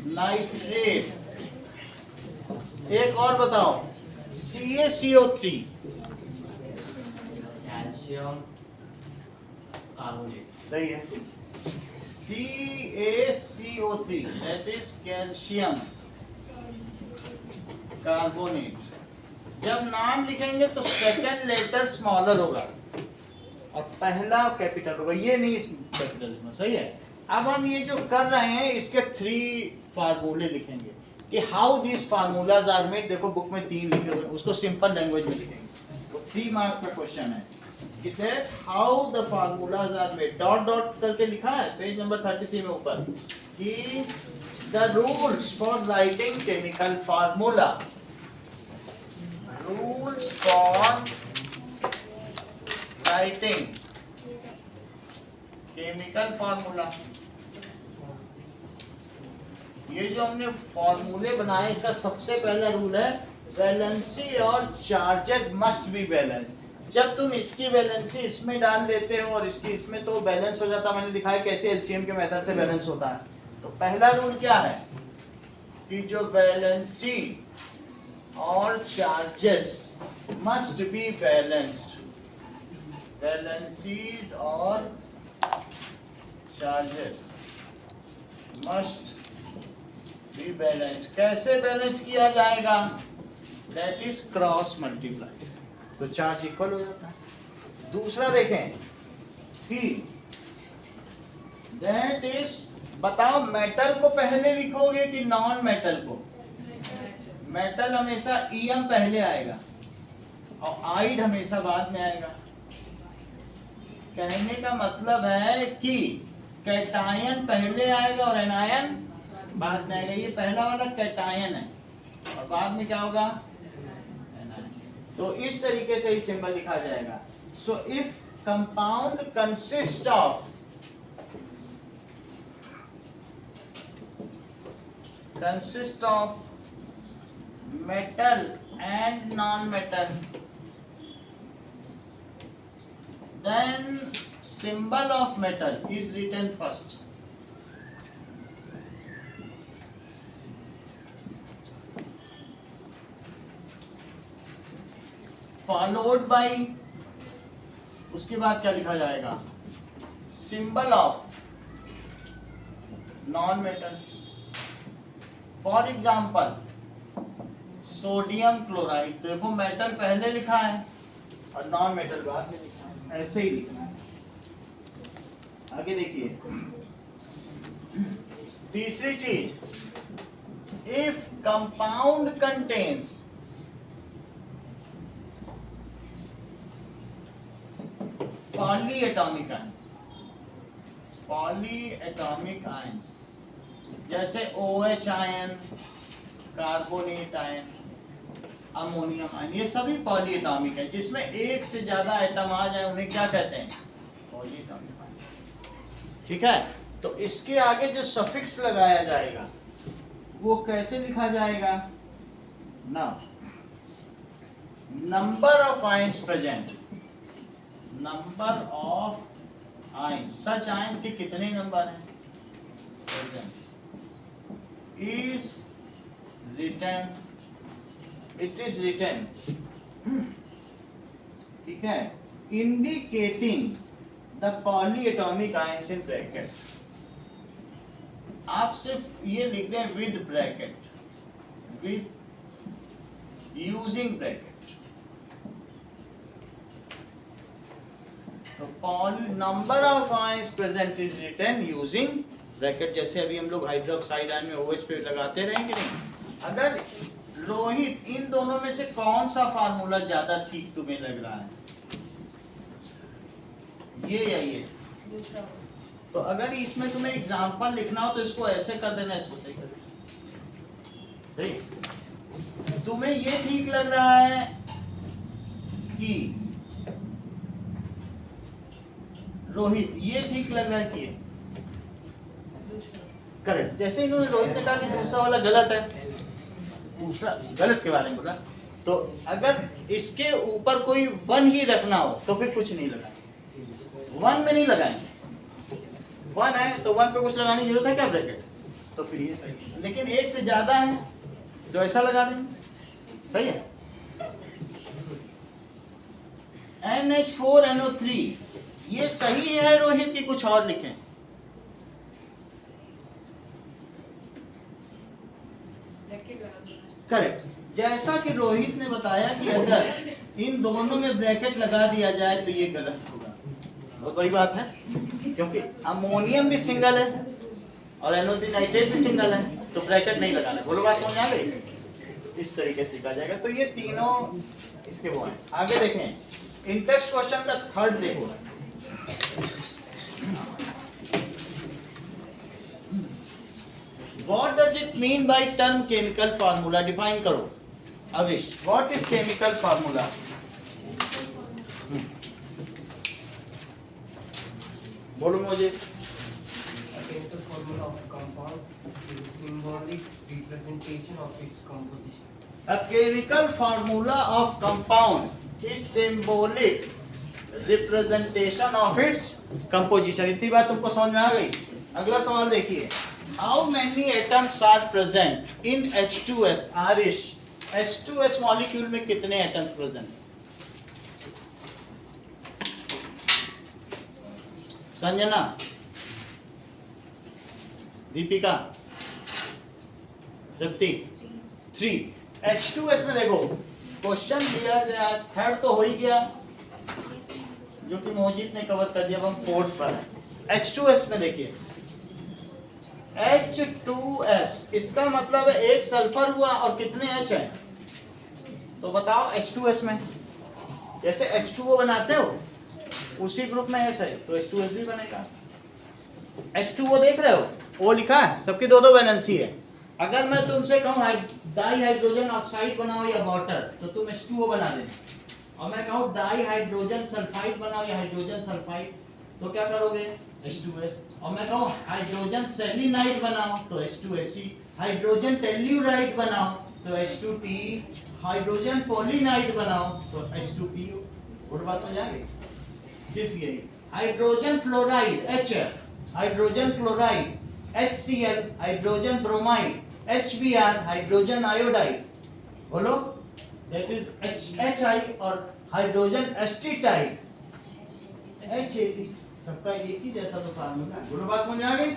nitrate. एक और बताओ, CaCO3, कैल्शियम कार्बोनेट। सही है, CaCO3 that is calcium carbonate. जब नाम लिखेंगे तो सेकंड लेटर स्मॉलर होगा और पहला कैपिटल होगा, ये नहीं इस कैपिटल में, सही है। अब हम ये जो कर रहे हैं इसके 3 फार्मूले लिखेंगे कि how this formulas are made. देखो बुक में 3 लिखे हुए हैं, उसको सिंपल लैंग्वेज में लिखेंगे। तो 3 मार्क्स का क्वेश्चन है कि that how the formulas are made, dot dot करके लिखा है पेज नंबर 33 में ऊपर कि the rules for writing chemical formula, rules for writing chemical formula. ये जो हमने फॉर्मूले बनाए इसका सबसे पहला रूल है वैलेंसी और चार्जेस मस्ट बी बैलेंस। जब तुम इसकी वैलेंसी इसमें डाल देते हो और इसकी इसमें, तो बैलेंस हो जाता। मैंने दिखाया कैसे एलसीएम के मेथड से बैलेंस होता है। तो पहला रूल क्या है कि जो वैलेंसी और charges must be balanced, valencies और चार्जेस मस्ट बी बैलेंस्ड। कैसे बैलेंस किया जाएगा, दैट इज क्रॉस मल्टीप्लाई, तो चार्ज इक्वल हो जाता है। दूसरा देखें कि दैट इज, बताओ मेटल को पहले लिखोगे कि नॉन मेटल को। मेटल हमेशा EM पहले आएगा और आइड हमेशा बाद में आएगा। कहने का मतलब है कि कैटायन पहले आएगा और एनायन बाद में आएगा। ये पहला वाला कैटायन है और बाद में क्या होगा, एनायन। तो इस तरीके से ही सिंबल लिखा जाएगा। So if compound consist of metal and non-metal, then symbol of metal is written first. Followed by, उसके बाद क्या लिखा जाएगा, symbol of non-metals. For example, sodium chloride, देखो मेटल पहले लिखा है और नॉन मेटल बाद में लिखा है, ऐसे ही लिखना है। आगे देखिए तीसरी चीज, if compound contains polyatomic ions, polyatomic ions जैसे OH ion, carbonate ion, ammonium ion, ये सभी पॉलीएटॉमिक है। जिसमें एक से ज्यादा एटम आ जाए उन्हें क्या कहते हैं? Polyatomic ion. ठीक है, तो इसके आगे जो सफिक्स लगाया जाएगा वो कैसे लिखा जाएगा? Number of ions present, number of ions, such ions के कितने नंबर हैं present, is written, it is written, ठीक है, indicating the polyatomic ions in bracket. आप सिर्फ ये लिख दें with bracket, with using bracket. तो number of ions present is written using bracket. जैसे अभी हम लोग हाइड्रोक्साइड आयन में OH पे लगाते रहेंगे नहीं। अगर रोहित, इन दोनों में से कौन सा फार्मूला ज्यादा ठीक तुम्हें लग रहा है? ये या ये? दूसरा तो अगर इसमें तुम्हें एग्जाम्पल लिखना हो तो इसको ऐसे कर देना, इसको सही कर देना। ठीक? तुम्हें ये ठीक लग रहा है कि रोहित, ये ठीक लग रहा है कि ये दूसरा करेक्ट। जैसे इन्होंने रोहित ने कहा कि दूसरा वाला गलत है, दूसरा गलत के बारे में बोला, तो अगर इसके ऊपर कोई 1 ही रखना हो तो फिर कुछ नहीं लगाएंगे, 1 में नहीं लगाएंगे। 1 है तो 1 पे कुछ लगाने की जरूरत है क्या ब्रैकेट? तो फिर ये सही है। लेकिन एक से ज्यादा है तो ऐसा लगा देंगे, सही है। NH4NO3 ये सही है रोहित की कुछ और लिखें? ब्रैकेट लगा देना। करेक्ट। जैसा कि रोहित ने बताया कि अगर इन दोनों में ब्रैकेट लगा दिया जाए तो ये गलत होगा। बहुत बड़ी बात है, क्योंकि अमोनियम भी सिंगल है और NO3 नाइट्रेट भी सिंगल है, तो ब्रैकेट नहीं लगाना। बोलो, बात समझ आ गई? इस तरीके से लिखा जाएगा। तो ये तीनों इसके वो हैं। आगे देखें, इन टेक्स्ट क्वेश्चन का थर्ड देखो। What does it mean by term chemical formula? Define करो। अविश, what is chemical formula? बोलो मुझे। A chemical formula of a compound is a symbolic representation of its composition. A chemical formula of compound is symbolic representation of its composition. इतनी बात तुमको समझ में आ गई? अगला सवाल देखिए। How many atoms are present in H2S? Aarish, H2S molecule में कितने एटम्स प्रेजेंट? संजना, दीपिका, तृप्ति, 3। H2S में देखो क्वेश्चन दिया गया, थर्ड तो हो ही गया जो कि मोहित ने कवर कर दिया। अब हम फोर्थ पर हैं। H2S में देखिए, H2S इसका मतलब है एक सल्फर हुआ और कितने H हैं? तो बताओ H2S में जैसे H2O बनाते हो उसी ग्रुप में S है तो H2S भी बनेगा। H2O देख रहे हो, O लिखा है, सबकी दो वैलेंसी है। अगर मैं तुमसे कहूँ डाई हाइड्रोजन ऑक्साइड बनाओ या वाटर तो तुम H2O बना देना, और मैं कहूँ डाई हाइड्रोजन सल्फाइड बनाओ या हाइड्रोजन सल्फाइड तो क्या करोगे? H2S। और मैं कहूँ हाइड्रोजन सेलेनाइड बनाओ तो H2SC, हाइड्रोजन टेल्यूराइड बनाओ तो H2P, हाइड्रोजन पोलिनाइड बनाओ तो H2PO। और बात समझ आ गई? सिर्फ यही। Hydrogen fluoride HF, hydrogen chloride HCl, hydrogen bromide HBr, hydrogen iodide बोलो दैट इज HI, और हाइड्रोजन एसिटाइड HAT। सबका एक ही जैसा तो फार्मूला है। बोलो, बात समझ आ गई?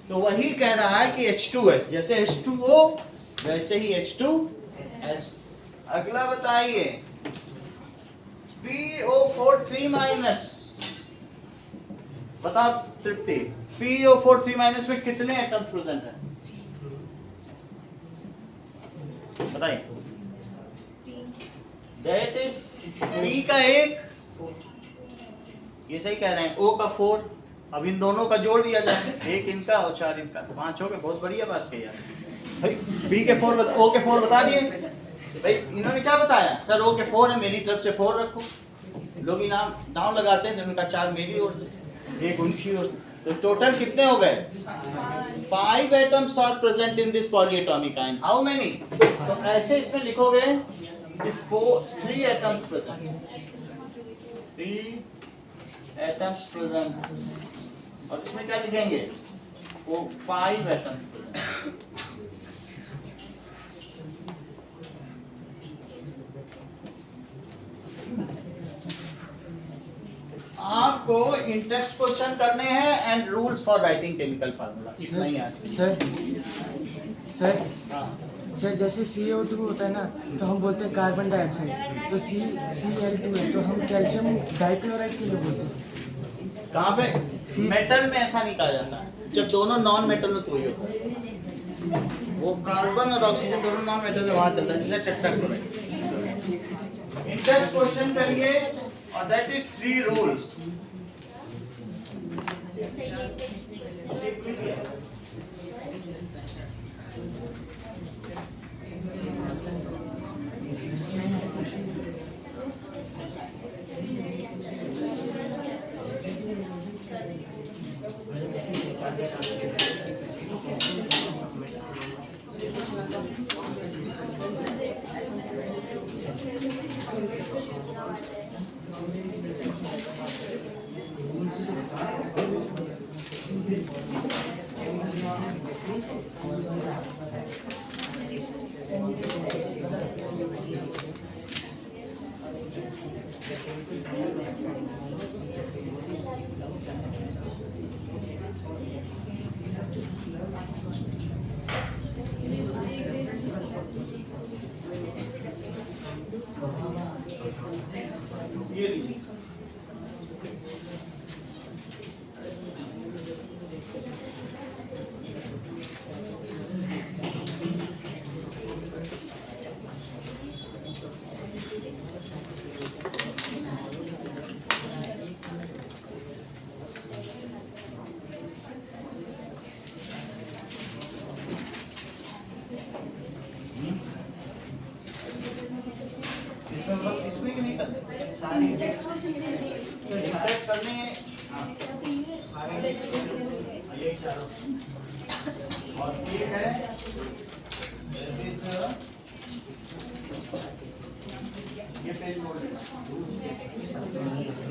तो वही कह रहा है कि H2S जैसे H2O वैसे ही H2S। अगला बताइए, PO4 3- बता तृप्ति, PO4 3- में कितने एटम्स प्रेजेंट हैं? बताइए। दैट इज P का एक, ये सही कह रहे हैं, O का 4, अब इन दोनों का जोड़ दिया जाए, एक इनका और 4 इनका, तो 5 हो गए। बहुत बढ़िया बात कही यार भाई। B के 4 O के 4 बता दिए भाई। इन्होंने क्या बताया सर, O के 4 है, मेरी तरफ से 4 रखो। लोग इनाम दांव लगाते हैं, तो उनका 4 मेरी ओर से, 1 उनकी ओर से, तो टोटल कितने हो गए? 5 atoms are present in this polyatomic ion. How many? तो ऐसे इसमें लिखोगे कि 3 atoms present, 3 atoms present, और इसमें क्या लिखेंगे? वो 5 atoms present। आपको इन टेक्स्ट क्वेश्चन करने हैं and rules for writing chemical formula, इतना ही आज के लिए। सर हाँ। सर जैसे CO2 होता है ना, तो हम बोलते हैं कार्बन डाइऑक्साइड, तो CL2 है, तो हम कैल्शियम डाइक्लोराइड के लिए बोलते हैं। कहाँ पे? सी- मेटल में ऐसा नहीं कहा जाता, जब दोनों नॉन मेटल में तो ही होता है। वो कार्बन और ऑक्सीजन दोनों नॉन मेटल में वहाँ चलता है, जैसे टेट्राक्लोराइड। इंटरेस्ट क्वेश्चन करिए, और दैट इज 3 रूल्स। ये लीजिए। इसमें कि नहीं करते? इंटरेस्ट करने हैं। हाँ। यही चारों। और एक है ये पेज बोल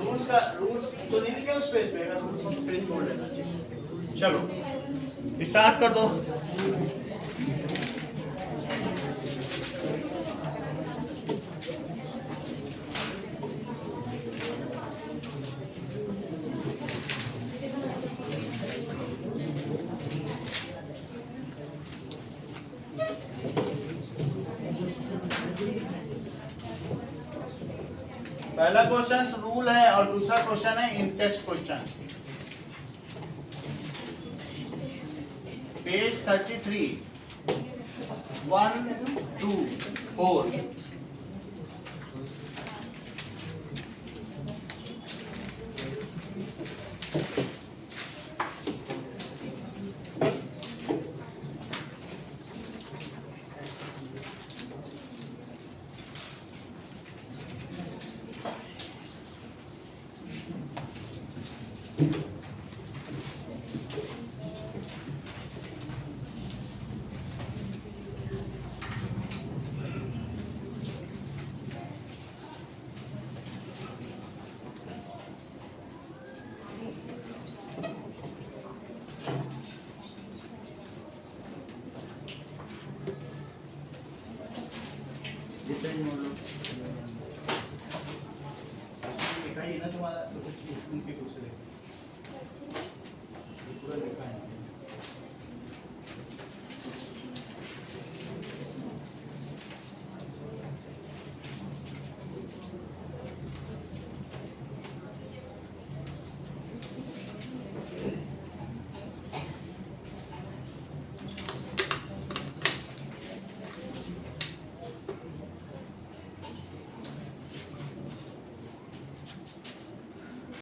रूल्स का, रूल्स तो नहीं लिखा उस पेज पे, अगर रूल्स उस पेज बोल लेना चाहिए। चलो स्टार्ट कर दो। पहला क्वेश्चन रूल है और दूसरा क्वेश्चन है इन टेक्स्ट क्वेश्चन। पेज 33, 1 2 4। लिखा ही है ना तुम्हारा, उनके दूसरे पूरा लिखा है।